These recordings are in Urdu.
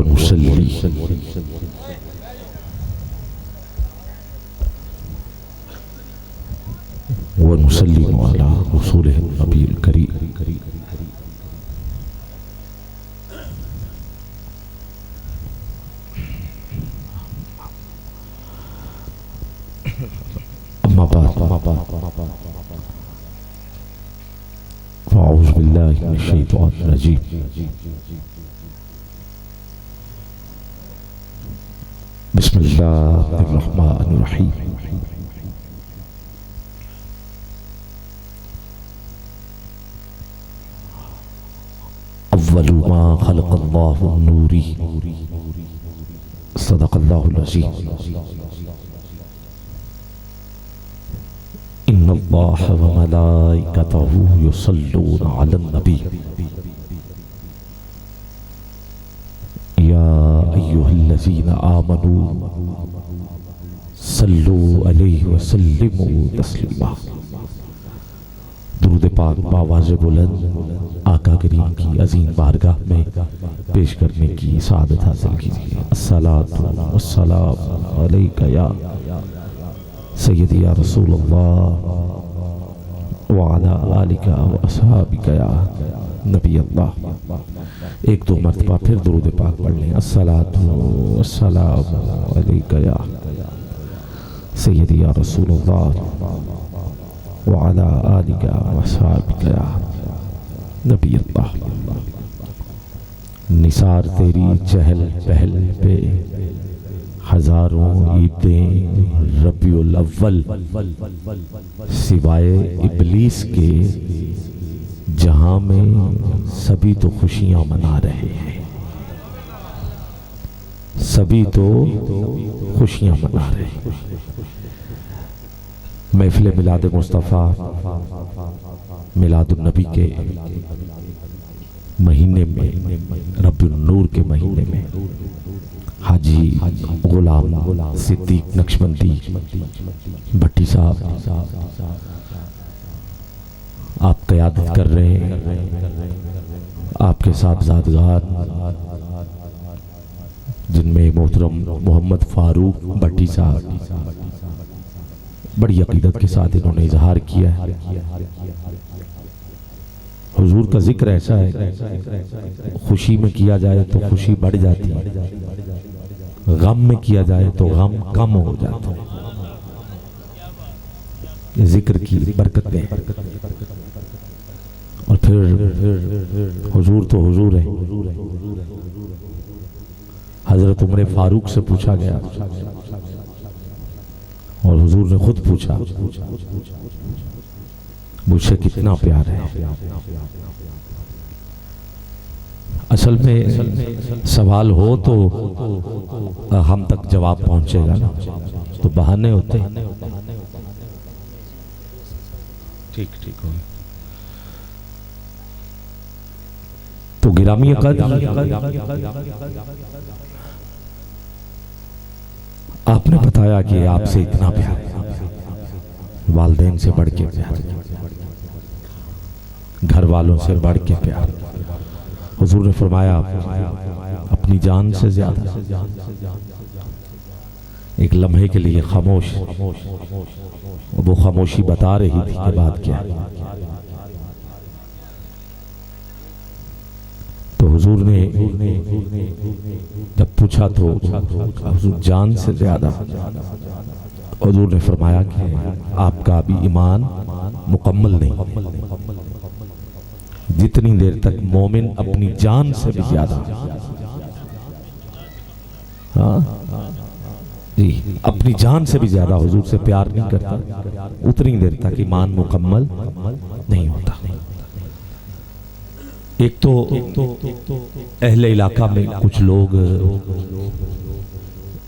ونصلي ونسلم على رسوله النبي الكريم أما بعد فأعوذ بالله من الشيطان الرجيم بسم الله الرحمن الرحيم أول ما خلق الله النور صدق الله العظيم إن الله وملائكته يصلون على النبي يا أيها الذين آمنوا صلوا عليه وسلموا تسليما درود پاک بآواز بلند آقا کریم کی عظیم بارگاہ میں پیش کرنے کی سعادت حاصل کیجیے۔ الصلاۃ والسلام علیک یا سیدی یا رسول اللہ وعلی آلک و اصحابک یا نبی اللہ۔ ایک دو مرتبہ پھر درود پاک پڑھ لیں۔ الصلاۃ والسلام علیک یا سیدی یا رسول اللہ وعلی آلک و اصحابک یا نبی اللہ۔ نثار تیری چہل پہل پہ ہزاروں عیدیں ربیع الاول سوائے ابلیس کے جہاں میں سبھی تو خوشیاں منا رہے ہیں، سبھی تو خوشیاں منا رہے ہیں۔ محفل میلاد مصطفیٰ میلاد النبی کے مہینے میں، ربیع النور کے مہینے میں حاجی غلام صدیق نقشبندی بھٹی صاحب آپ قیادت کر رہے ہیں۔ آپ کے صاحبزادگان جن میں محترم محمد فاروق بھٹی صاحب بڑی عقیدت کے ساتھ انہوں نے اظہار کیا ہے۔ حضور کا ذکر ایسا ہے، خوشی میں کیا جائے تو خوشی بڑھ جاتی ہے، غم میں کیا جائے تو غم کم ہو جاتا ہے۔ یہ ذکر کی برکتیں ہیں۔ اور پھر حضور تو حضور ہے۔ حضرت عمر فاروق سے پوچھا گیا اور حضور نے خود پوچھا مجھ سے کتنا پیار ہے۔ اصل میں سوال ہو تو ہم تک جواب پہنچے گا نا، تو بہانے ہوتے ہیں۔ ٹھیک ہو تو گرامی قدر آپ نے بتایا کہ آپ سے اتنا پیار، والدین سے بڑھ کے پیار، گھر والوں سے بڑھ کے پیار۔ حضور نے فرمایا اپنی جان سے زیادہ۔ ایک لمحے کے لیے خاموش، وہ خاموشی بتا رہی تھی کہ بات کیا۔ تو حضور نے جب پوچھا تو حضور جان سے زیادہ، حضور نے فرمایا کہ آپ کا ابھی ایمان مکمل نہیں، جتنی دیر تک مومن اپنی جان سے بھی زیادہ اپنی جان سے بھی زیادہ حضور سے پیار نہیں کرتا، اتنی دیر تک ایمان مکمل نہیں ہوتا۔ ایک تو اہل علاقہ میں کچھ لوگ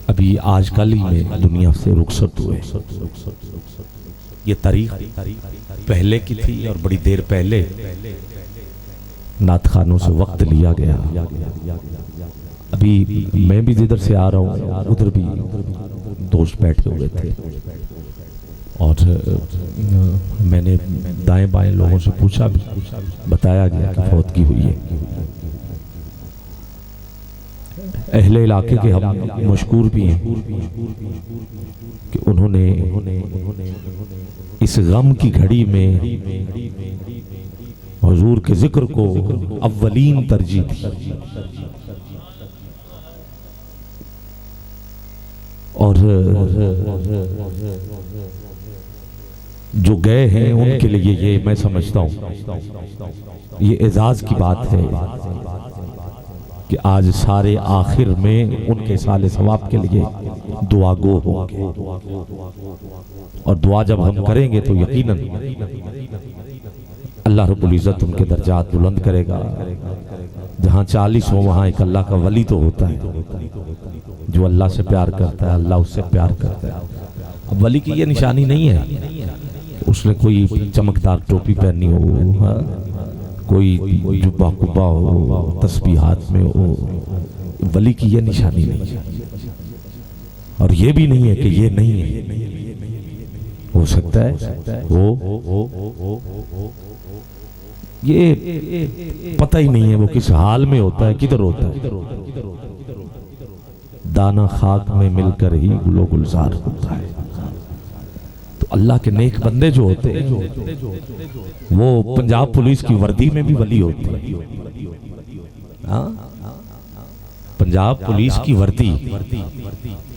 ابھی آج کل ہی میں دنیا سے رخصت ہوئے۔ یہ تاریخ پہلے کی تھی اور بڑی دیر پہلے نعت خانوں سے وقت لیا گیا۔ ابھی میں بھی جدھر سے آ رہا ہوں ادھر بھی دوست بیٹھے ہوئے تھے اور میں نے دائیں بائیں لوگوں سے پوچھا بھی، بتایا گیا کہ فوتگی ہوئی ہے۔ اہل علاقے کے ہم مشکور بھی ہیں کہ انہوں نے اس غم کی گھڑی میں حضور کے ذکر کو اولین ترجیح دی، اور جو گئے ہیں ان کے لیے یہ میں سمجھتا ہوں یہ اعزاز کی بات ہے کہ آج سارے آخر میں ان کے سال ثواب کے لیے دعا گو ہوں گے، اور دعا جب ہم کریں گے تو یقیناً اللہ رب العزت ان کے درجات بلند کرے گا۔ جہاں 40 ہو وہاں ایک اللہ کا ولی تو ہوتا ہے، جو اللہ سے پیار کرتا ہے اللہ اس سے پیار کرتا ہے۔ اب ولی کی یہ نشانی نہیں ہے کہ اس نے کوئی چمکدار ٹوپی پہنی ہو، کوئی جبہ قبہ ہو، تسبیح ہاتھ میں ہو، ولی کی یہ نشانی نہیں ہے، اور یہ بھی نہیں ہے کہ یہ نہیں ہے، ہو سکتا ہے وہ یہ پتہ ہی نہیں ہے وہ کس حال میں ہوتا ہے، کدھر ہوتا ہے۔ دانا خاک میں مل کر ہی گل و گلزار ہوتا ہے۔ تو اللہ کے نیک بندے جو ہوتے ہیں وہ پنجاب پولیس کی وردی میں بھی ولی ہوتے ہیں۔ پنجاب پولیس کی وردی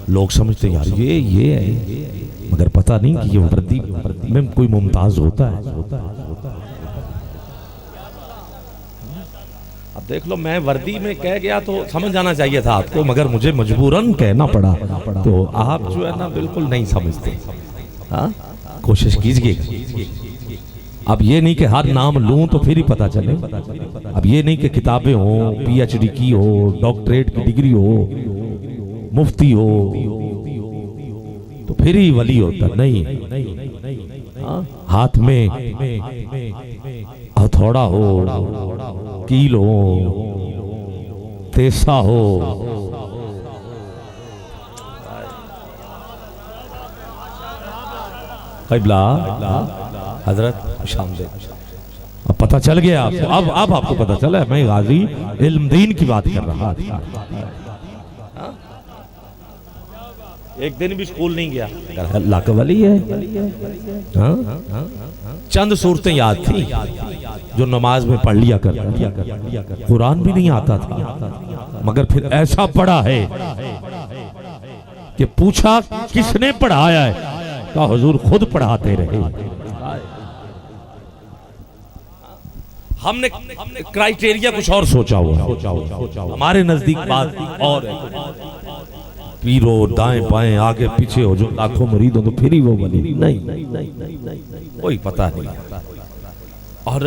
لوگ سمجھتے ہیں یار یہ ہے، مگر پتہ نہیں کہ یہ وردی میں کوئی ممتاز ہوتا ہے۔ اب دیکھ لو، میں وردی میں کہہ گیا تو سمجھ جانا چاہیے تھا آپ کو، مگر مجھے مجبوراً کہنا پڑا، تو آپ جو ہے نا بالکل نہیں سمجھتے۔ کوشش کیجئے، اب یہ نہیں کہ ہر نام لوں تو پھر ہی پتہ چلے، اب یہ نہیں کہ کتابیں ہوں، پی ایچ ڈی کی ہو، ڈاکٹریٹ کی ڈگری ہو، مفتی ہو تو پھر ہی ولی ہوتا نہیں۔ ہاتھ میں ہتھوڑا ہو، کیل ہو، تیسا ہو، قبلہ حضرت شامدید، اب پتہ چل گیا آپ کو، اب آپ کو پتہ چلا ہے میں غازی علم دین کی بات کر رہا تھا۔ ایک دن بھی سکول نہیں گیا، اللہ کا ولی ہے۔ چند صورتیں یاد تھی جو نماز میں پڑھ لیا کرتا، قرآن بھی نہیں آتا تھا، مگر پھر ایسا پڑھا ہے کہ پوچھا کس نے پڑھایا ہے، کہا حضور خود پڑھاتے رہے۔ ہم نے کرائیٹیریا کچھ اور سوچا ہوا، ہمارے نزدیک بات اور ہے، پیرو دائیں بائیں آگے پیچھے ہو جو لاکھوں مرید ہو تو پھر ہی وہ ولی نہیں، کوئی پتہ نہیں۔ اور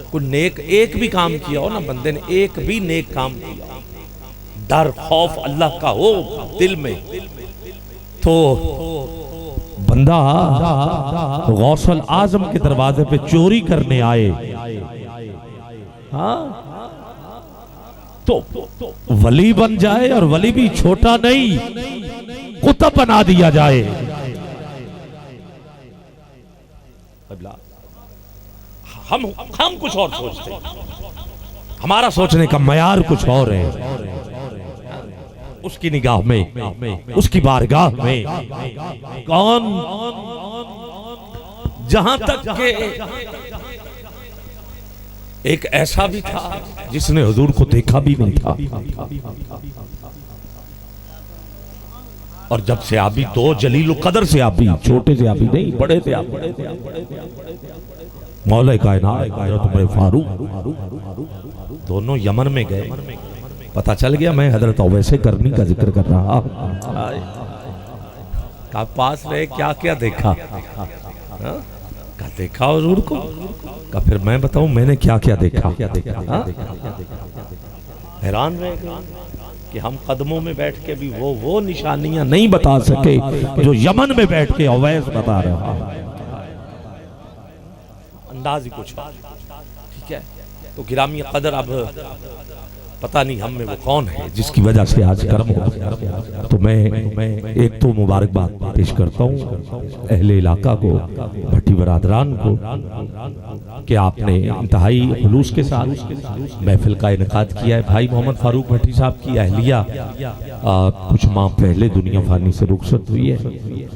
کوئی نیک ایک بھی کام کیا ہو نا بندے نے، ایک بھی نیک کام کیا، ڈر خوف اللہ کا ہو دل میں، تو بندہ غوث الاعظم کے دروازے پہ چوری کرنے آئے تو ولی بن جائے، اور ولی بھی چھوٹا نہیں قطب بنا دیا جائے۔ ہم کچھ اور سوچتے ہیں، ہمارا سوچنے کا معیار کچھ اور ہے، اس کی نگاہ میں، اس کی بارگاہ میں کون، جہاں تک کہ ایک ایسا بھی تھا جس نے حضور کو دیکھا بھی نہیں تھا، اور جب صحابی دو جلیل القدر صحابی، چھوٹے صحابی نہیں بڑے صحابی، مولا کائنات حضرت عمر فاروق دونوں یمن میں گئے، پتہ چل گیا میں حضرت اویس کرنی کا ذکر کر رہا، کہا پاس رہے کیا کیا دیکھا، کہا دیکھا حضور کو، کہا پھر میں بتاؤں میں نے کیا کیا دیکھا۔ حیران رہ گئے کہ ہم قدموں میں بیٹھ کے بھی وہ نشانیاں نہیں بتا سکے جو یمن میں بیٹھ کے اویس بتا رہا، انداز ہی کچھ، ٹھیک ہے۔ تو گرامی قدر اب پتہ نہیں ہم میں وہ کون ہے جس کی وجہ سے آج کرم ہو. تو میں ایک تو مبارکباد پیش کرتا ہوں اہل علاقہ کو، بھٹی برادران کو، کہ آپ نے انتہائی خلوص کے ساتھ محفل کا انعقاد کیا ہے. بھائی محمد فاروق بھٹی صاحب کی اہلیہ کچھ ماہ پہلے دنیا فانی سے رخصت ہوئی ہے.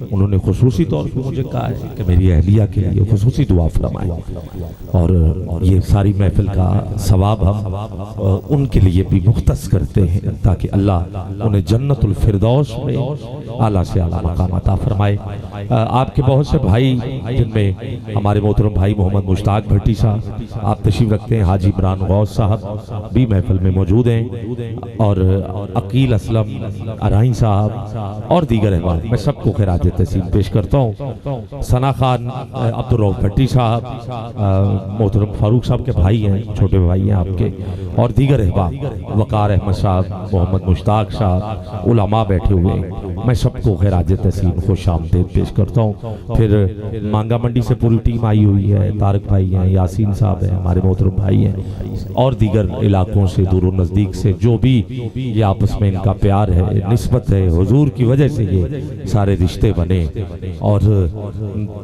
انہوں نے خصوصی طور پر مجھے کہا ہے کہ میری اہلیہ کے لیے خصوصی دعا فرمائیں، اور یہ ساری محفل کا ثواب ہم ان کے لیے بھی مختص کرتے ہیں تاکہ اللہ انہیں جنت الفردوس میں اعلیٰ سے اعلیٰ مقام عطا فرمائے. آپ کے بہت سے بھائی جن میں ہمارے محترم بھائی محمد مشتاق بھٹی صاحب آپ تشریف رکھتے ہیں، حاجی عمران غوث صاحب بھی محفل میں موجود ہیں، اور عقیل اسلم ارائیں صاحب اور دیگر احباب، میں سب کو خراج تحسین پیش کرتا ہوں. ثنا خان عبدالرؤف بھٹی صاحب محترم فاروق صاحب کے بھائی ہیں، چھوٹے بھائی ہیں آپ کے، اور دیگر احباب، وقار احمد صاحب، محمد مشتاق صاحب، علماء بیٹھے ہوئے ہیں، میں سب کو خراج تحسین خوش آمدید پیش کرتا ہوں. پھر مانگا منڈی سے پوری ٹیم آئی ہوئی ہے، طارق بھائی ہیں، یاسین صاحب ہیں، ہمارے محترم بھائی ہیں، اور دیگر علاقوں سے دور و نزدیک سے جو بھی یہ آپس میں ان کا پیار ہے، نسبت ہے، حضور کی وجہ سے یہ سارے رشتے بنے. اور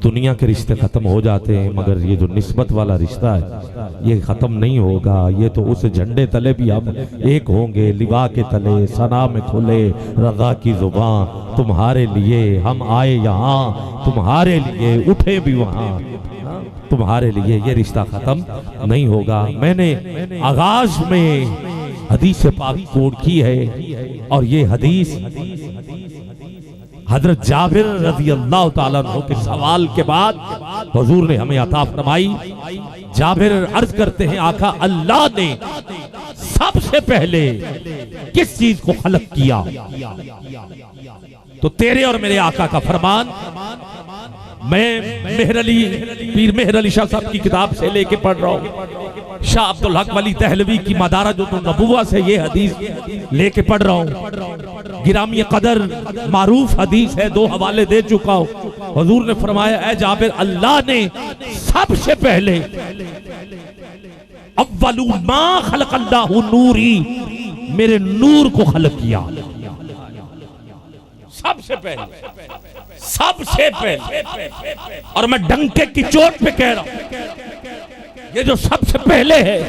دنیا کے رشتے ختم ہو جاتے ہیں مگر یہ جو نسبت والا رشتہ ہے یہ ختم نہیں ہوگا. یہ تو اس جھنڈے تلے بھی ہم ایک ہوں گے، لوا کے تلے ثنا میں کھلے رضا کی زبان، تمہارے لیے ہم آئے یہاں، تمہارے لیے اٹھے بھی وہاں، تمہارے لیے یہ رشتہ ختم نہیں ہوگا. میں نے آغاز میں حدیث پاک کوٹ کی ہے، اور یہ حدیث حضرت جابر رضی اللہ تعالیٰ عنہ کے سوال کے بعد حضور نے ہمیں عطا فرمائی. جابر عرض کرتے ہیں آقا اللہ نے سب سے پہلے کس چیز کو خلق کیا؟ تو تیرے اور میرے آقا کا فرمان میں پیر مہر علی شاہ صاحب کی کتاب سے لے کے پڑھ رہا ہوں، شاہ عبدالحق ولی دہلوی کی مدارج النبوہ سے یہ حدیث لے کے پڑھ رہا ہوں. گرامی قدر معروف حدیث ہے، 2 حوالے دے چکا ہوں. حضور نے فرمایا اے جابر اللہ نے سب سے پہلے اول ما خلق اللہ نوری، میرے نور کو خلق کیا. سب سے پہلے، اور میں ڈنکے کی چوٹ پہ کہہ رہا ہوں یہ جو سب سے پہلے ہے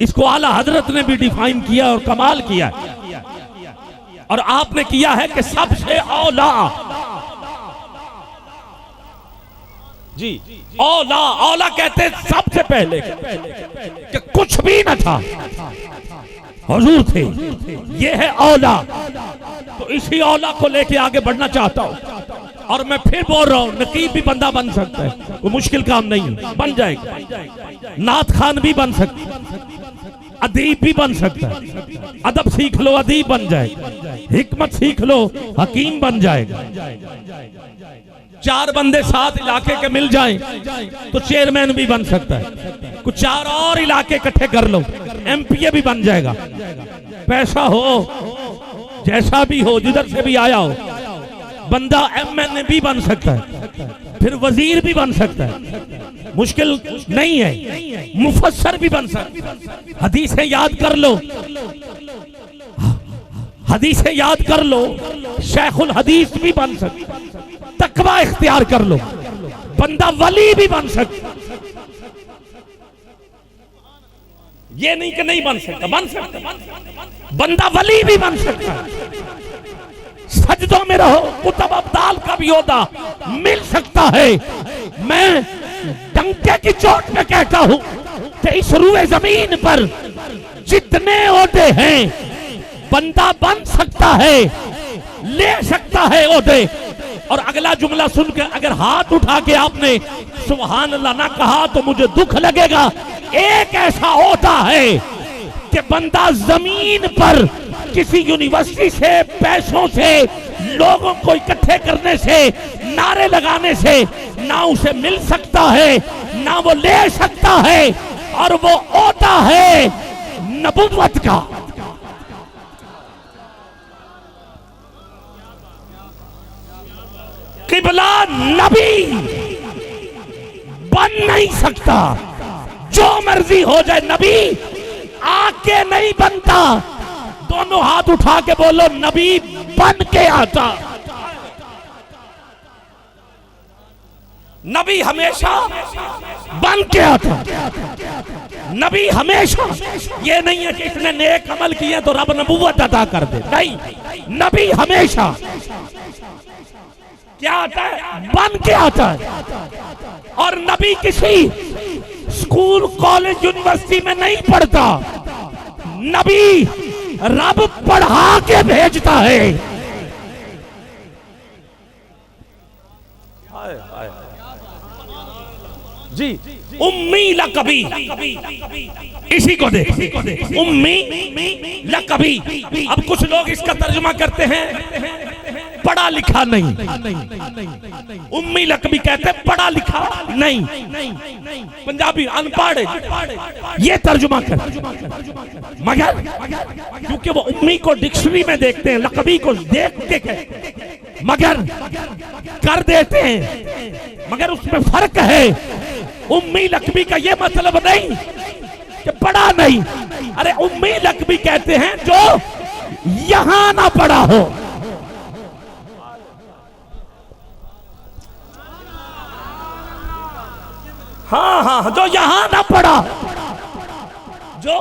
اس کو اعلیٰ حضرت نے بھی ڈیفائن کیا اور کمال کیا ہے، اور آپ نے کیا ہے کہ سب سے اولا. جی اولا کہتے سب سے پہلے کہ کچھ بھی نہ تھا حضور تھے، یہ ہے اولا. تو اسی اولا کو لے کے آگے بڑھنا چاہتا ہوں، اور میں پھر بول رہا ہوں نقیب بھی بندہ بن سکتا ہے، وہ مشکل کام نہیں، بن جائے گا. نعت خان بھی بن سکتا ہے، ادیب بھی بن سکتا ہے، ادب سیکھ لو ادیب بن جائے گا، حکمت سیکھ لو حکیم بن جائے گا. 4 بندے 7 علاقے کے مل جائیں تو چیئرمین بھی بن سکتا ہے. کچھ 4 اور علاقے اکٹھے کر لو ایم پی اے بھی بن جائے گا. پیسہ ہو جیسا بھی ہو، جدھر سے بھی آیا ہو، بندہ ایم این اے بھی بن سکتا ہے، پھر وزیر بھی بن سکتا ہے، مشکل نہیں ہے. مفسر بھی بن سکتا ہے. حدیثیں یاد کر لو، حدیثیں یاد کر لو، شیخ الحدیث بھی بن سکتا ہے. تقوی اختیار کر لو، بندہ ولی بھی بن سکتا. یہ نہیں کہ نہیں بن سکتا، بن سکتا، بندہ ولی بھی بن سکتا. سجدوں میں رہو، کتب ابدال کا بھی عہدہ مل سکتا ہے. میں ڈنکے کی چوٹ میں کہتا ہوں کہ اس روئے زمین پر جتنے عہدے ہیں بندہ بن سکتا ہے، لے سکتا ہے عہدے. اور اگلا جملہ سن کے اگر ہاتھ اٹھا کے آپ نے سبحان اللہ نہ کہا تو مجھے دکھ لگے گا. ایک ایسا عہدہ ہے کہ بندہ زمین پر کسی یونیورسٹی سے، پیسوں سے، لوگوں کو اکٹھے کرنے سے، نعرے لگانے سے نہ اسے مل سکتا ہے نہ وہ لے سکتا ہے، اور وہ عہدہ ہے نبوت کا. قبلہ نبی بن نہیں سکتا، جو مرضی ہو جائے نبی آ کے نہیں بنتا. دونوں ہاتھ اٹھا کے بولو نبی بن کے آتا. نبی ہمیشہ بن کے آتا. نبی ہمیشہ یہ نہیں ہے کہ اس نے نیک عمل کیے تو رب نبوت عطا کر دے. نہیں, نبی ہمیشہ کیا آتا ہے؟ بن کے آتا ہے. اور نبی کسی اسکول کالج یونیورسٹی میں نہیں پڑھتا. نبی رب پڑھا کے بھیجتا ہے. جی امی لقبی, اسی کو دیکھ امی لقبی. اب کچھ لوگ اس کا ترجمہ کرتے ہیں پڑھا لکھا نہیں. امی لقبی کہتے ہیں پڑھا لکھا نہیں, پنجابی ان پڑھ, یہ ترجمہ کرتے ہیں. مگر کیونکہ وہ امی کو ڈکشنری میں دیکھتے ہیں, لقبی کو دیکھ کے کہتے ہیں, مگر کر دیتے ہیں. مگر اس میں فرق ہے. امی لقبی کا یہ مطلب نہیں کہ پڑھا نہیں. ارے امی لقبی کہتے ہیں جو یہاں نہ پڑھا ہو. ہاں, جو یہاں نہ پڑھا, جو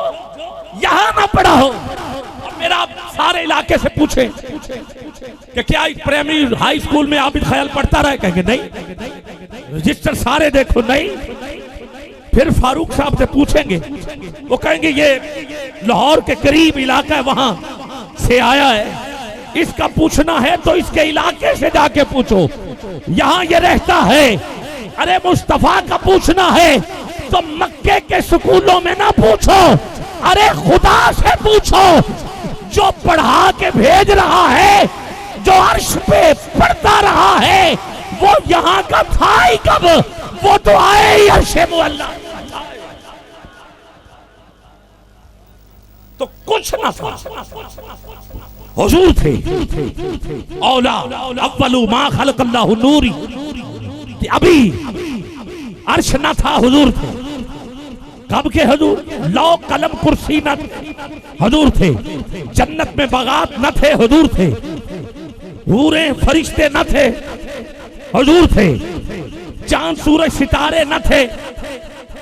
یہاں نہ پڑھا ہو. اور میرا سارے علاقے سے پوچھیں کہ کیا پرائمری ہائی اسکول میں عابد خیال پڑھتا رہے, کہیں گے نہیں. رجسٹر سارے دیکھو نہیں. پھر فاروق صاحب سے پوچھیں گے, وہ کہیں گے یہ لاہور کے قریب علاقہ ہے, وہاں سے آیا ہے. اس کا پوچھنا ہے تو اس کے علاقے سے جا کے پوچھو, یہاں یہ رہتا ہے. ارے مصطفیٰ کا پوچھنا ہے تو مکے کے سکولوں میں نہ پوچھو, ارے خدا سے پوچھو جو پڑھا کے بھیج رہا ہے, جو عرش پہ پڑھتا رہا ہے. وہ یہاں کا تھا ہی کب, وہ تو آئے ہی عرش معلیٰ. تو کچھ نہ تھا, حضور تھے. اولا اولو ما خلق اللہ نوری, ابھی عرش نہ تھا, حضور تھے. کب کے حضور؟ لو قلم کرسی نہ حضور تھے. جنت میں باغات نہ تھے, حضور تھے. حوریں فرشتے نہ تھے, حضور تھے. چاند سورج ستارے نہ تھے.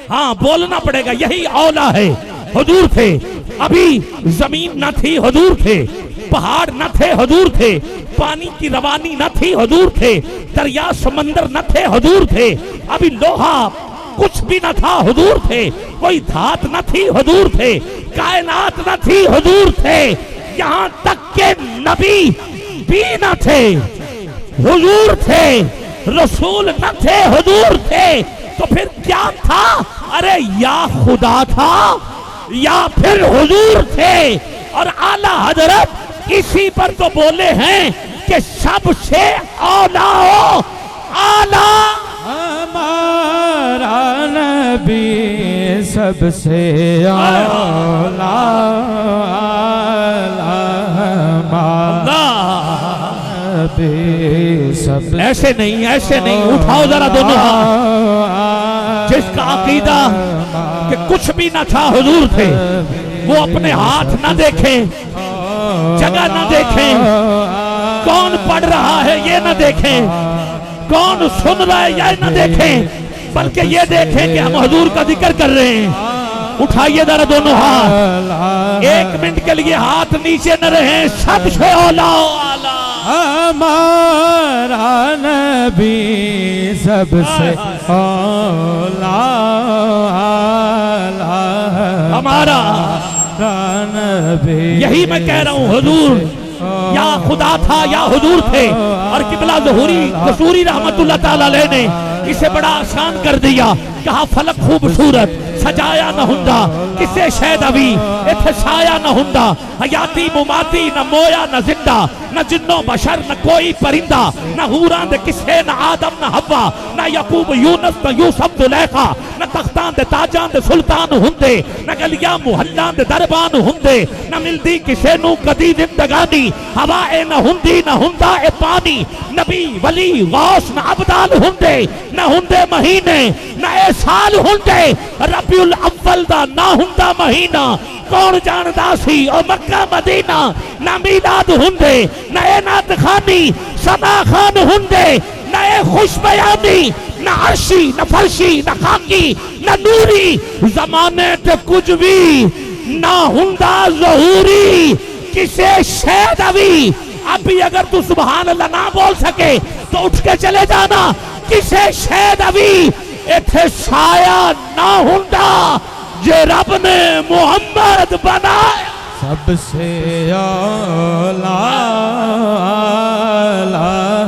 ہاں بولنا پڑے گا, یہی اولا ہے, حضور تھے. ابھی زمین نہ تھی, حضور تھے. پہاڑ نہ تھے, حضور تھے. پانی کی روانی نہ تھی, حضور تھے. دریا سمندر نہ تھے, حضور تھے. ابھی لوہا کچھ بھی نہ تھا, حضور تھے. کوئی دھات نہ تھی, حضور تھے. کائنات نہ تھی, حضور تھے. یہاں تک کہ نبی بھی نہ تھے, حضور تھے. رسول نہ تھے, حضور تھے. تو پھر کیا تھا؟ ارے یا خدا تھا یا پھر حضور تھے. اور اعلیٰ حضرت اسی پر تو بولے ہیں کہ سب سے اولا ہو اعلیٰ ہمارا نبی, سب سے اولا نبی. سب ایسے نہیں, ایسے نہیں. اٹھاؤ ذرا دونوں ہاتھ. جس کا عقیدہ کہ کچھ بھی نہ تھا, حضور تھے, وہ اپنے ہاتھ نہ دیکھیں, جگہ نہ دیکھیں, کون پڑھ رہا ہے یہ نہ دیکھیں, کون سن رہا ہے یہ نہ دیکھیں, بلکہ یہ دیکھیں کہ ہم حضور کا ذکر کر رہے ہیں. اٹھائیے ذرا دونوں ہاتھ, 1 منٹ کے لیے ہاتھ نیچے نہ رہیں. سب سے اولا ہمارا نبی, سب سے اولا ہمارا نبی. یہی میں کہہ رہا ہوں, حضور یا خدا تھا یا حضور تھے. اور قبلہ ظہوری قصوری رحمت اللہ تعالیٰ علیہ نے اسے بڑا آسان کر دیا. کہا فلک خوبصورت سجایا نہ ہندا, کسے شہد ابھی اتھے سایا نہ ہندا. حیاتی مماتی نہ مویا نہ زندہ, نہ جنو بشر نہ کوئی پرندہ, نہ حوران دے کسے نہ آدم نہ حوا, نہ یعقوب یونس نہ یوسف زلیخا, نہ تختان دے تاجان دے سلطان ہندے, نہ گلیاں محلان دے دربان ہندے, نہ ملدی کسے نو کدی زندگانی, ہوائے نہ ہندی نہ ہندا اے پانی. نبی ولی غوث نہ عبدال ہندے, نہ ہندے مہینے, نہ اے سال ہوندے ربیع الاول دا نہ ہوندا مہینہ کون جاندا سی او مکہ مدینہ نہ میلاد ہوندے نہ نعت خوانی ثنا خوان ہوندے نہ خوش بیانی نہ عرشی نہ فرشی نہ خاکی نہ نوری زمانے تے کچھ بھی نہ ہوندا ظہوری کسے شہد اوی ابھی اگر تو سبحان اللہ نہ بول سکے تو اٹھ کے چلے جانا کسے شہد اوی ایتھے سایہ نہ ہوندا جے رب نے محمد بنایا سب سے اولا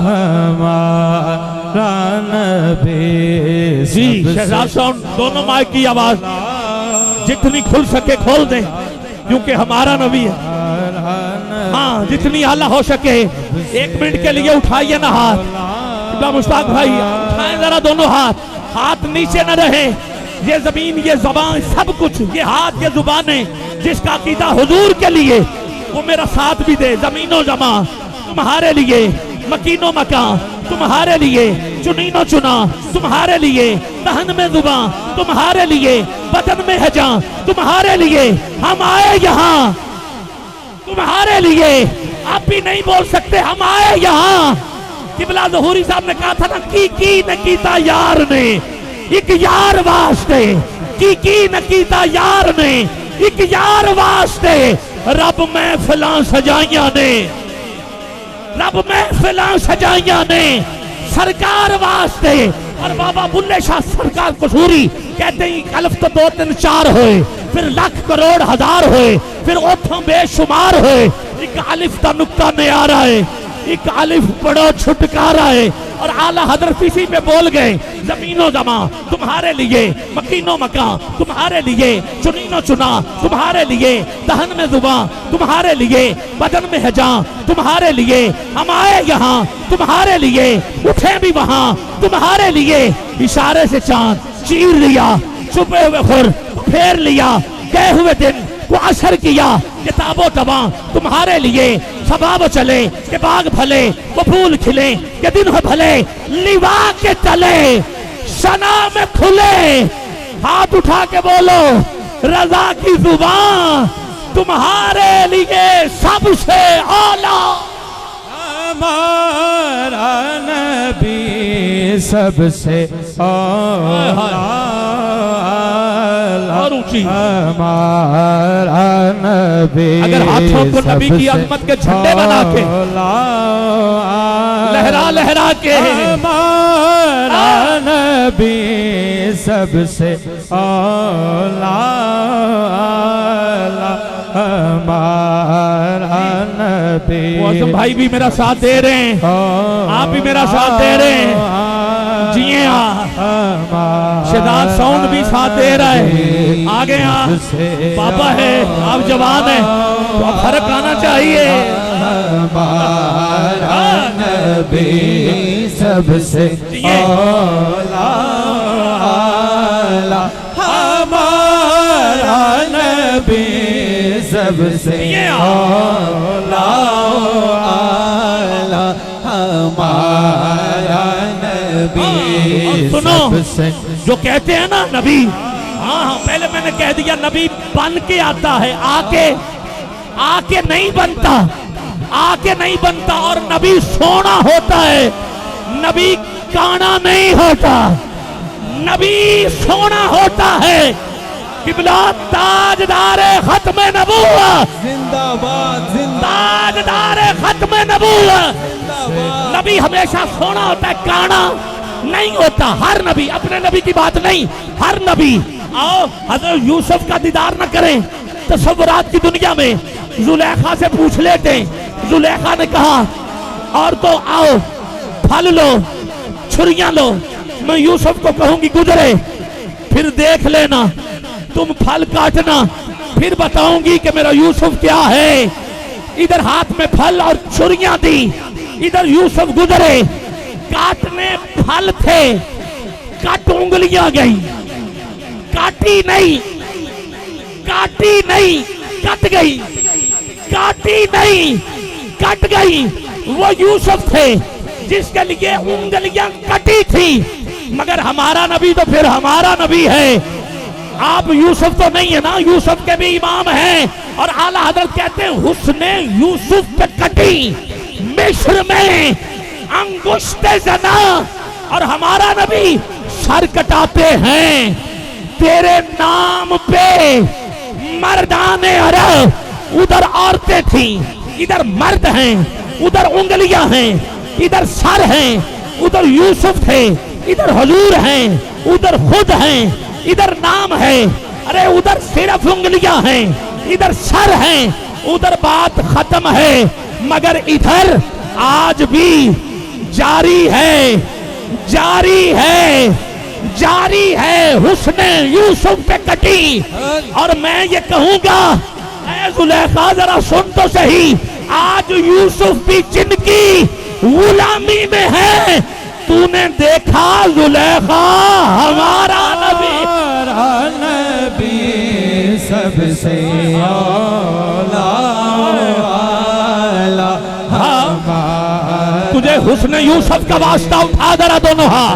ہمارا نبی جی شہزاد ساؤنڈ دونوں مائک کی آواز جتنی کھل سکے کھول دیں کیونکہ ہمارا نبی ہے ہاں جتنی اعلیٰ ہو سکے 1 منٹ کے لیے اٹھائیے نا ہاتھ مشتاق بھائی اٹھائیں ذرا دونوں ہاتھ نیچے نہ رہے یہ زمین یہ زبان سب کچھ یہ ہاتھ یہ زبانیں جس کا عقیدہ حضور کے لیے وہ میرا ساتھ بھی دے زمین و زمان تمہارے لیے مکین و مکان تمہارے لیے چنین و چنا تمہارے لیے دہن میں زبان تمہارے لیے بدن میں ہجاں تمہارے لیے ہم آئے یہاں تمہارے لیے آپ بھی نہیں بول سکتے ہم آئے یہاں قبلہ ظہوری صاحب نے کہا تھا نا کی نہ کیتا یار نے ایک یار واسطے کی نہ کیتا یار نے ایک یار واسطے رب محفلاں سجائیاں نے رب محفلاں سجائیاں نے سرکار واسطے اور بابا بلے شاہ سرکار قصوری کہتے ہیں الف تو 2 3 4 ہوئے پھر لاکھ کروڑ ہزار ہوئے پھر اوتھوں بے شمار ہوئے ایک الف تا نکتہ نیارا ہے ایک الف پڑھو چھٹکارا ہے اور اعلیٰ حضرت اسی پہ بول گئے زمین و زمان تمہارے لیے مکین و مکان تمہارے لیے چنین و چنا تمہارے لیے دہن میں زبان تمہارے لیے بدن میں ہجاں تمہارے لیے ہم آئے یہاں تمہارے لیے اٹھے بھی وہاں تمہارے لیے اشارے سے چاند چیر لیا چھپے ہوئے خور پھیر لیا گئے ہوئے دن کو عصر کیا کتاب و تباں تمہارے لیے سباب چلے کہ باغ پھلے وہ پھول کھلے کہ دن ہو بھلے لیوا کے تلے سنا میں کھلے ہاتھ اٹھا کے بولو رضا کی زبان تمہارے لیے سب سے اولا ہمارا نبی سب سے اولا اور اونچی ہمارا نبی اگر ہاتھوں کو نبی کی عظمت کے جھنڈے بنا کے لہرا لہرا کے ہمارا نبی سب سے اولا ہمارا نبی معظم بھائی بھی میرا ساتھ دے رہے ہیں آپ بھی میرا ساتھ دے رہے ہیں جیئے شہزاد ساؤنڈ بھی ساتھ دے رہا ہے آگے پاپا ہے آپ جوان ہیں تو اب فرق آنا چاہیے ہمارا نبی سب سے اولا ہمارا نبی سب سے اولا ہمارا نبی سنو جو کہتے ہیں نا نبی ہاں پہلے میں نے کہہ دیا نبی بن کے آتا ہے آ کے نہیں بنتا اور نبی سونا ہوتا ہے نبی کانا نہیں ہوتا نبی سونا ہوتا ہے قبلہ تاجدار ختم نبوت زندہ باد تاجدار ختم نبوت نبی ہمیشہ سونا ہوتا ہے کانا نہیں ہوتا ہر نبی اپنے نبی کی بات نہیں ہر نبی آؤ حضرت یوسف کا دیدار نہ کریں تصورات کی دنیا میں زلیخا سے پوچھ لیتے زلیخا نے کہا اور تو آؤ پھل لو چھریاں لو میں یوسف کو کہوں گی گزرے پھر دیکھ لینا تم پھل کاٹنا پھر بتاؤں گی کہ میرا یوسف کیا ہے ادھر ہاتھ میں پھل اور چھریاں دی ادھر یوسف گزرے کاٹنے پھل تھے کٹ انگلیاں گئی کاٹی نہیں کٹ گئی کاٹی نہیں کٹ گئی وہ یوسف تھے جس کے لیے انگلیاں کٹی تھی مگر ہمارا نبی تو پھر ہمارا نبی ہے. آپ یوسف تو نہیں ہے نا, یوسف کے بھی امام ہیں. اور اعلیٰ حضرت کہتے ہیں حسن یوسف پہ کٹی مصر میں انگشت زنا, اور ہمارا نبی سر کٹاتے ہیں تیرے نام پہ. مردان عرب ادھر عورتیں تھیں, ادھر مرد ہیں, ادھر انگلیاں ہیں, ادھر سر ہیں, ادھر یوسف تھے, ادھر حضور ہیں, ادھر خود ہیں, ادھر نام ہے, ارے ادھر صرف انگلیاں ہیں, ادھر سر ہیں, ادھر بات ختم ہے. مگر ادھر آج بھی جاری ہے, جاری ہے, جاری ہے حسن یوسف پہ کٹی. اور میں یہ کہوں گا اے زلیخا ذرا سن تو صحیح, آج یوسف بھی جن کی غلامی میں ہے. تو نے دیکھا زلیخا ہمارا نبی, نبی سب سے اولا ہمارا, تجھے حسن یوسف کا واسطہ اٹھا ذرا دونوں ہاں.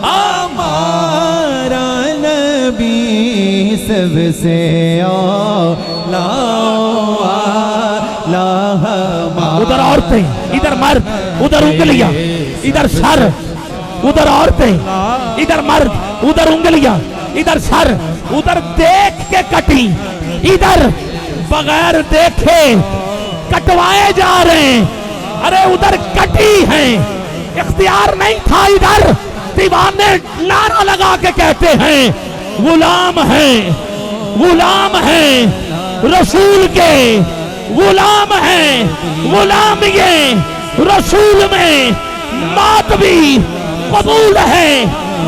ہمارا نبی سب سے اولا. ادھر عورتیں, ادھر مرد, ادھر انگلیاں, ادھر سر, ادھر عورتیں, ادھر مرد, ادھر انگلیاں, ادھر سر, ادھر دیکھ کے کٹی, ادھر بغیر دیکھے کٹوائے جا رہے ہیں. ارے ادھر کٹی ہیں, اختیار نہیں تھا. ادھر دیوانے نعرہ لگا کے کہتے ہیں غلام ہیں, غلام ہیں رسول کے, غلام ہیں, غلام یہ رسول میں موت بھی قبول ہے.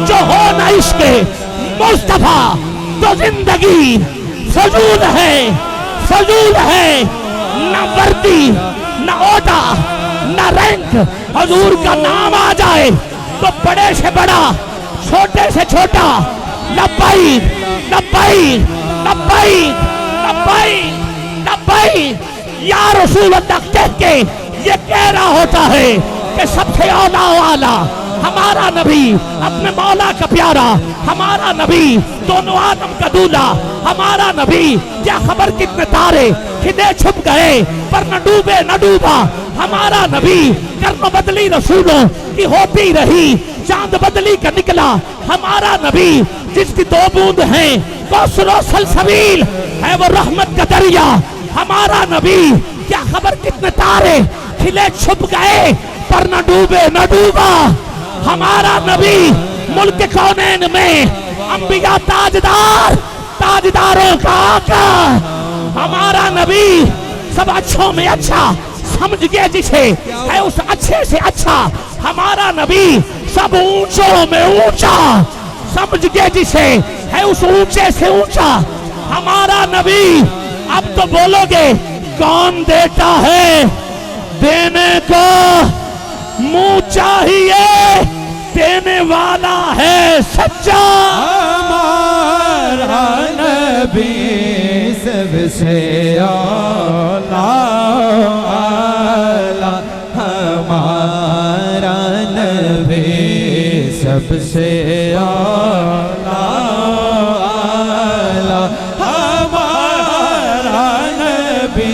جو ہو نہ عشق مصطفیٰ تو زندگی فضول ہے, فضول ہے. نہ وردی, نہ عہدہ, نہ رینک, حضور کا نام آ جائے تو بڑے سے بڑا, چھوٹے سے چھوٹا, لبیک لبیک لبیک لبیک لبیک یا رسول اللہ کہہ کے یہ کہہ رہا ہوتا ہے کہ سب سے اولا والا ہمارا نبی, اپنے مولا کا پیارا ہمارا نبی, دونوں عالم کا دولا ہمارا نبی. کیا خبر کتنے تارے کھلے چھپ گئے پر نہ ڈوبے نہ ڈوبا ہمارا نبی. کرم بدلی رسولوں کی ہوتی رہی, چاند بدلی کا نکلا ہمارا نبی. جس کی دو بوند ہیں کوثر و سلسبیل ہے وہ رحمت کا دریا ہمارا نبی. کیا خبر کتنے تارے کھلے چھپ گئے پر نہ ڈوبے نہ ڈوبا ہمارا نبی. ملک کونین میں انبیاء تاجدار, تاجداروں کا آقا ہمارا نبی. سب اچھوں میں اچھا سمجھ گئے جسے ہے اس اچھے سے اچھا ہمارا نبی. سب اونچوں میں اونچا سمجھ گئے جسے ہے اس اونچے سے اونچا ہمارا نبی. اب تو بولو گے کون دیتا ہے, دینے کو منہ چاہیے, دینے والا ہے سچا. ہمارا نبی سب سے اولا, ہمارا نبی سب سے اولا, ہمارا نبی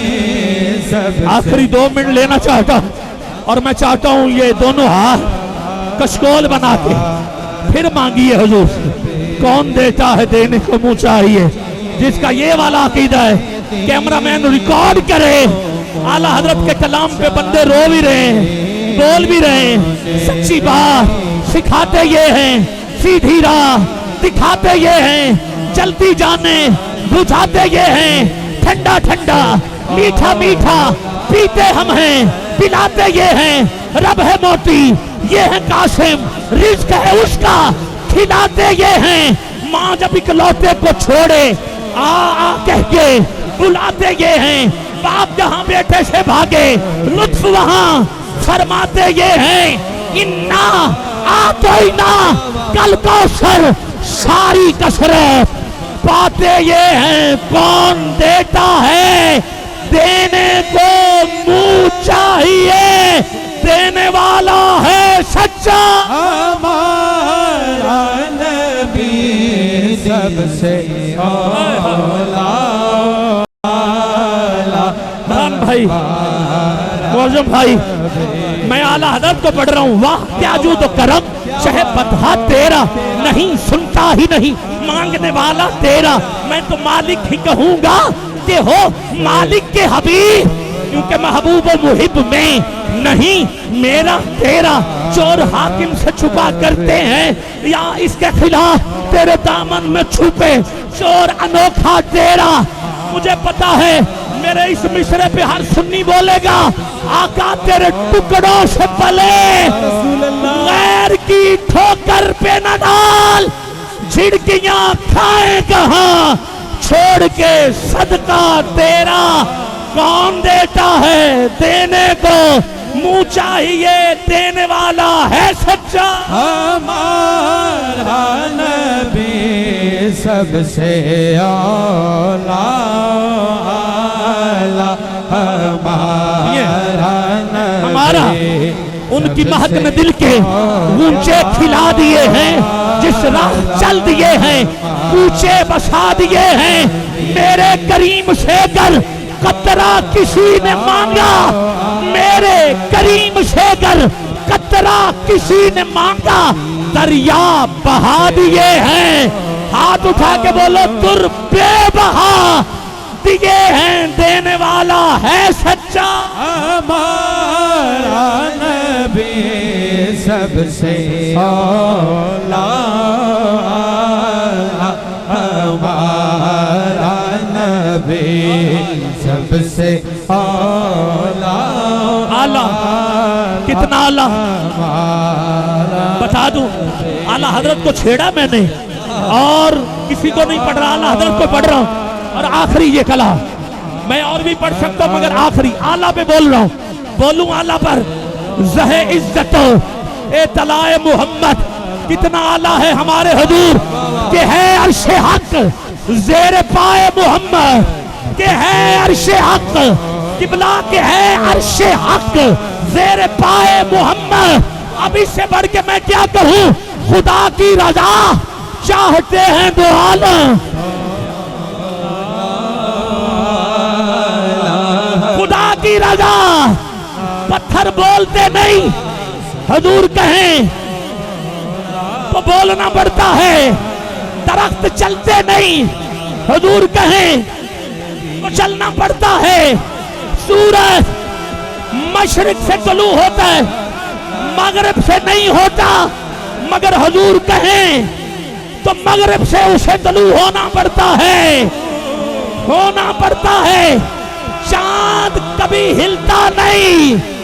سب سے. آخری 2 منٹ لینا چاہتا ہوں اور میں چاہتا ہوں یہ دونوں ہاتھ کشکول بنا کے پھر مانگیے حضور سے. کون دیتا ہے دینے کو منہ چاہیے. جس کا یہ والا عقیدہ ہے کیمرہ مین ریکارڈ کرے. اعلیٰ حضرت کے کلام پہ بندے رو بھی رہے ہیں, بول بھی رہے ہیں. سچی بات سکھاتے یہ ہیں, سیدھی راہ دکھاتے یہ ہیں, چلتی جانے بجھاتے یہ ہیں, ٹھنڈا ٹھنڈا میٹھا میٹھا پیتے ہم ہیں, پلاتے یہ ہیں. رب ہے موتی یہ ہے قاسم, رزق ہے اس کا کھلاتے یہ ہیں. ماں جب اکلوتے کو چھوڑے آ آ کہہ کے بلاتے یہ ہیں. باپ جہاں بیٹے سے بھاگے لطف وہاں فرماتے یہ ہیں. انا آتینا کل کوثر ساری کثرت پاتے یہ ہیں. کون دیتا ہے دینے کو منہ چاہیے, دینے دینے والا ہے سچا ہمارا نبی سب سے اولا بھائی معظم بھائی میں اعلیٰ حضرت کو پڑھ رہا ہوں. واہ کیا جو تو کرم شہ بدھا تیرا نہیں سنتا ہی نہیں مانگنے والا تیرا. میں تو مالک ہی کہوں گا کہ ہو مالک کے حبیب کیونکہ محبوب و محب میں نہیں میرا تیرا. چور حاکم سے چھپا کرتے ہیں یا اس کے خلاف تیرے دامن میں چھپے چور انوکھا تیرا. مجھے پتا ہے میرے اس مصرے پہ ہر سنی بولے گا آقا تیرے ٹکڑوں سے پلے غیر کی ٹھوکر پہ نہ ڈال جھڑکیاں کھائیں کہاں چھوڑ کے صدقہ تیرا. کون دیتا ہے دینے کو منہ چاہیے دینے والا ہے سچا. ہمارا نبی سب سے اولا ہمارا ان کی مہک میں دل کے اونچے کھلا دیے ہیں جس راہ چل دیے ہیں اونچے بسا دیے ہیں. میرے کریم سے گر قطرہ کسی نے مانگا میرے کریم سے گر قطرہ کسی نے مانگا دریا بہا دیے ہیں. ہاتھ اٹھا کے بولو در بے بہا دیے ہیں دینے والا ہے سچا. ہمارا نبی سب سے اولا ہمارا نبی سب سے اولا. اعلیٰ کتنا اعلیٰ بتا دوں. اعلیٰ حضرت کو چھیڑا میں نے اور کسی کو نہیں پڑھ رہا اعلیٰ حضرت کو پڑھ رہا ہوں. اور آخری یہ کلام میں اور بھی پڑھ سکتا ہوں مگر آخری اعلیٰ پہ بول رہا ہوں. بولوں اعلیٰ پر زہ عزت اطلاع محمد کتنا اعلیٰ ہے ہمارے حضور کہ ہے عرش حق زیر پائے محمد کہ ہے عرش حق قبلہ کہ ہے عرش حق زیر پائے محمد. اب اس سے بڑھ کے میں کیا کہوں. خدا کی رضا چاہتے ہیں دو عالم خدا کی رضا. پتھر بولتے نہیں حضور کہیں تو بولنا پڑتا ہے. درخت چلتے نہیں حضور کہیں تو چلنا پڑتا ہے. سورج مشرق سے طلوع ہوتا ہے مغرب سے نہیں ہوتا مگر حضور کہیں تو مغرب سے اسے طلوع ہونا پڑتا ہے ہونا پڑتا ہے. چاند کبھی ہلتا نہیں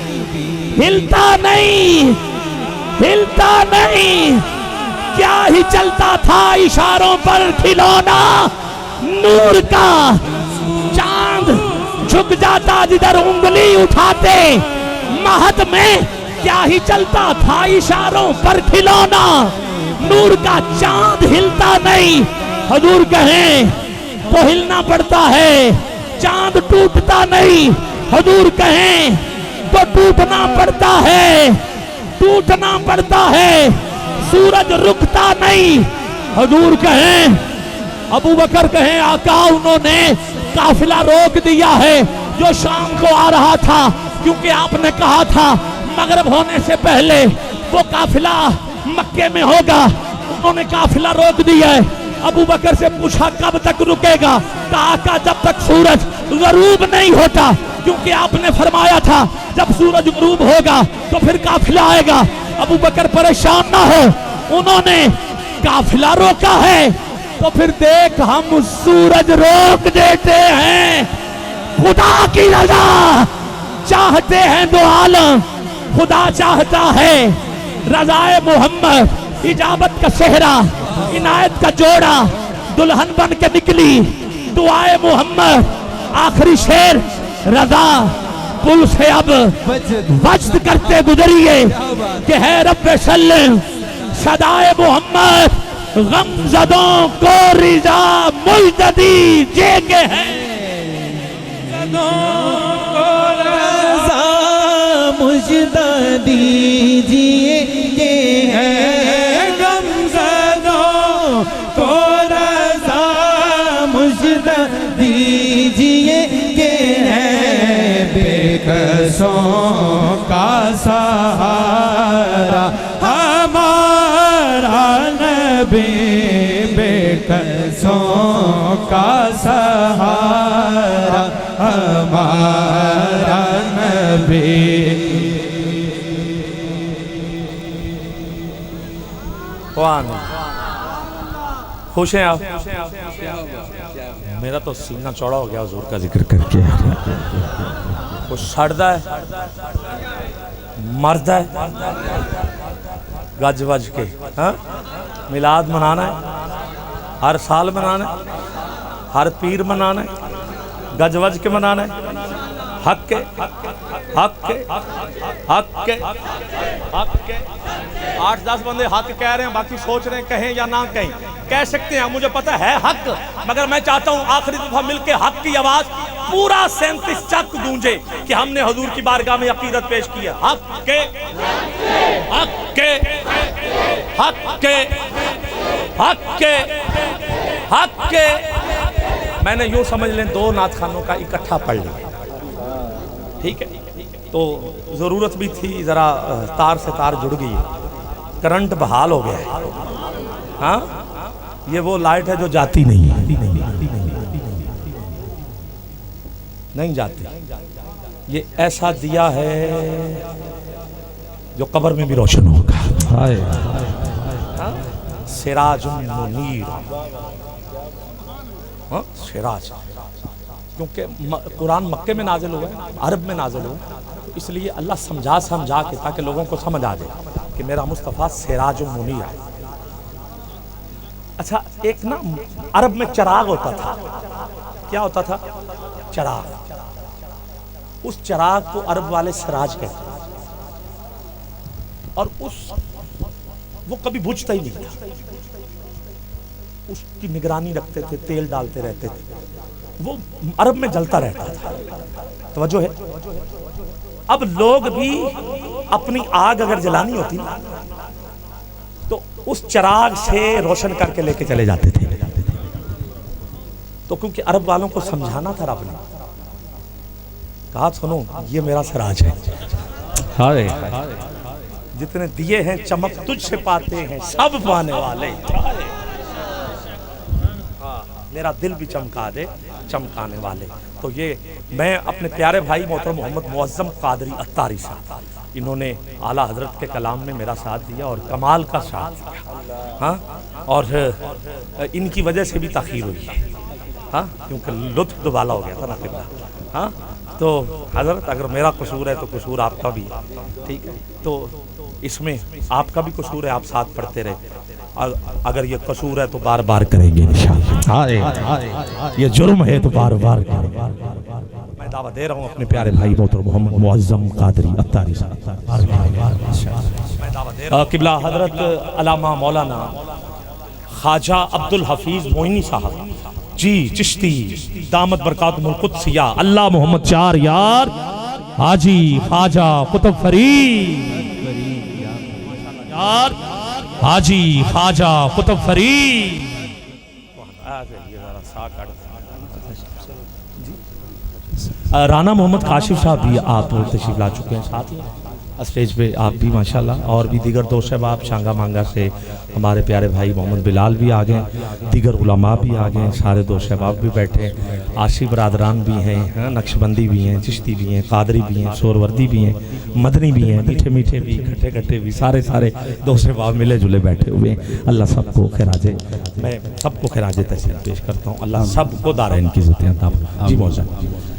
ہلتا نہیں ہلتا نہیں. کیا ہی چلتا تھا اشاروں پر کھلونا نور کا. چاند جھک جاتا جدھر انگلی اٹھاتے مہد میں کیا ہی چلتا تھا اشاروں پر کھلونا نور کا. چاند ہلتا نہیں حضور کہیں تو ہلنا پڑتا ہے. چاند ٹوٹتا نہیں حضور کہیں تو ٹوٹنا پڑتا ہے ٹوٹنا پڑتا ہے. سورج رکتا نہیں حضور کہیں ابو بکر کہیں آقا انہوں نے قافلہ روک دیا ہے جو شام کو آ رہا تھا کیونکہ آپ نے کہا تھا مغرب ہونے سے پہلے وہ قافلہ مکے میں ہوگا. انہوں نے قافلہ روک دیا ہے. ابو بکر سے پوچھا کب تک رکے گا. کہا آقا جب تک سورج غروب نہیں ہوتا کیونکہ آپ نے فرمایا تھا جب سورج غروب ہوگا تو پھر قافلہ آئے گا. ابو بکر پریشان نہ ہو انہوں نے قافلہ روکا ہے تو پھر دیکھ ہم سورج روک دیتے ہیں. خدا کی رضا چاہتے ہیں دو عالم. خدا چاہتا ہے رضائے محمد اجابت کا صحرا عنایت کا جوڑا دلہن بن کے نکلی دعائے محمد. آخری شعر رضا پل سے اب وجد کرتے گزریے کہ ہے رب سلم صدائے محمد غم زدوں کو رضا مجددی جے کے ہے مجددی دیجیے کہ ہے غمزدوں کو رضا مجد دیجیے کہ ہے بے کسوں کا سہارا ہمارا نبی، بے کسوں کا سہارا ہمارا نبی۔ خوش ہیں آپ؟ میرا تو سینہ چوڑا ہو گیا حضور کا ذکر کر کے۔ وہ سڑدا ہے، مردا ہے، گج وج کے میلاد منانا ہے، ہر سال منانا ہے، ہر پیر منانا ہے، گج وج کے منانا ہے، حق کے حق کے حق کے حق کے 8-10 بندے حق کہہ رہے ہیں، باقی سوچ رہے ہیں کہیں یا نہ کہیں۔ کہہ سکتے ہیں، مجھے پتہ ہے حق، مگر میں چاہتا ہوں آخری دفعہ مل کے حق کی آواز پورا 37 چک گونجے کہ ہم نے حضور کی بارگاہ میں عقیدت پیش کی ہے۔ حق کے حق کے حق کے حق کے حق کے۔ میں نے یوں سمجھ لیں 2 نعت خوانوں کا اکٹھا پڑھ لیا، ٹھیک ہے؟ تو ضرورت بھی تھی، ذرا تار سے تار جڑ گئی، کرنٹ بحال ہو گیا ہے۔ ہاں یہ وہ لائٹ ہے جو جاتی نہیں ہے، نہیں جاتی۔ یہ ایسا دیا ہے جو قبر میں بھی روشن ہوگا۔ سراج منیر، سراج، کیونکہ قرآن مکے میں نازل ہوا ہے، عرب میں نازل ہوا ہے، اس لیے اللہ سمجھا کے تاکہ لوگوں کو سمجھ آ جائے کہ میرا مصطفیٰ سراج منیر ہے۔ اچھا، ایک نا عرب میں چراغ ہوتا تھا، کیا ہوتا تھا؟ چراغ۔ اس چراغ کو عرب والے سراج کہتے ہیں، اور وہ کبھی بجھتا ہی نہیں تھا، اس کی نگرانی رکھتے تھے، تیل ڈالتے رہتے تھے، وہ عرب میں جلتا رہتا تھا۔ توجہ ہے؟ اب لوگ بھی اپنی آگ اگر جلانی ہوتی نا تو اس چراغ سے روشن کر کے لے کے چلے جاتے تھے، تو کیونکہ عرب والوں کو سمجھانا تھا، رب نے کہا سنو یہ میرا سراج ہے، جتنے دیے ہیں چمک تجھ سے پاتے ہیں سب پانے والے، میرا دل بھی چمکا دے چمکانے والے۔ تو یہ میں اپنے پیارے بھائی محترم محمد معظم قادری عطاری صاحب، انہوں نے اعلیٰ حضرت کے کلام میں میرا ساتھ دیا اور کمال کا ساتھ دیا، ہاں، اور ان کی وجہ سے بھی تاخیر ہوئی ہے، ہاں، کیونکہ لطف دوبالا ہو گیا تھا نا قبلہ، ہاں۔ تو حضرت اگر میرا قصور ہے تو قصور آپ کا بھی، ٹھیک ہے؟ تو اس میں آپ کا بھی قصور ہے، آپ ساتھ پڑھتے رہے، اگر یہ قصور ہے تو بار بار کریں گے انشاءاللہ، یہ جرم ہے تو بار بار کریں گے۔ میں دعویٰ دے رہا ہوں اپنے پیارے بھائی محترم محمد معظم قادری عطاری صاحب، قبلہ حضرت علامہ مولانا خواجہ عبدالحفیظ معینی صاحب جی چشتی دامت برکاتہم القدسیہ، اللہ محمد 4 یار، حاجی خواجہ قطب فرید یار، حاجی خواجہ قطب فرید۔ رانا محمد کاشف صاحب بھی آپ تشریف لا چکے ہیں ساتھ ہی اسٹیج پہ، آپ بھی ماشاءاللہ، اور بھی دیگر دوست احباب شانگا مانگا سے ہمارے پیارے بھائی محمد بلال بھی آ گئے، دیگر علماء بھی آ گئے، سارے دوست احباب بھی بیٹھے، عاشق برادران بھی ہیں، نقشبندی بھی ہیں، چشتی بھی ہیں، قادری بھی ہیں، سوروردی بھی ہیں، مدنی بھی ہیں، میٹھے میٹھے بھی، کھٹے کھٹے بھی، سارے دوست احباب ملے جلے بیٹھے ہوئے ہیں۔ اللہ سب کو خراج، میں سب کو خراج تحسین پیش کرتا ہوں، اللہ سب کو دارین کی عزتیں عطا فرمائے۔ جی مولانا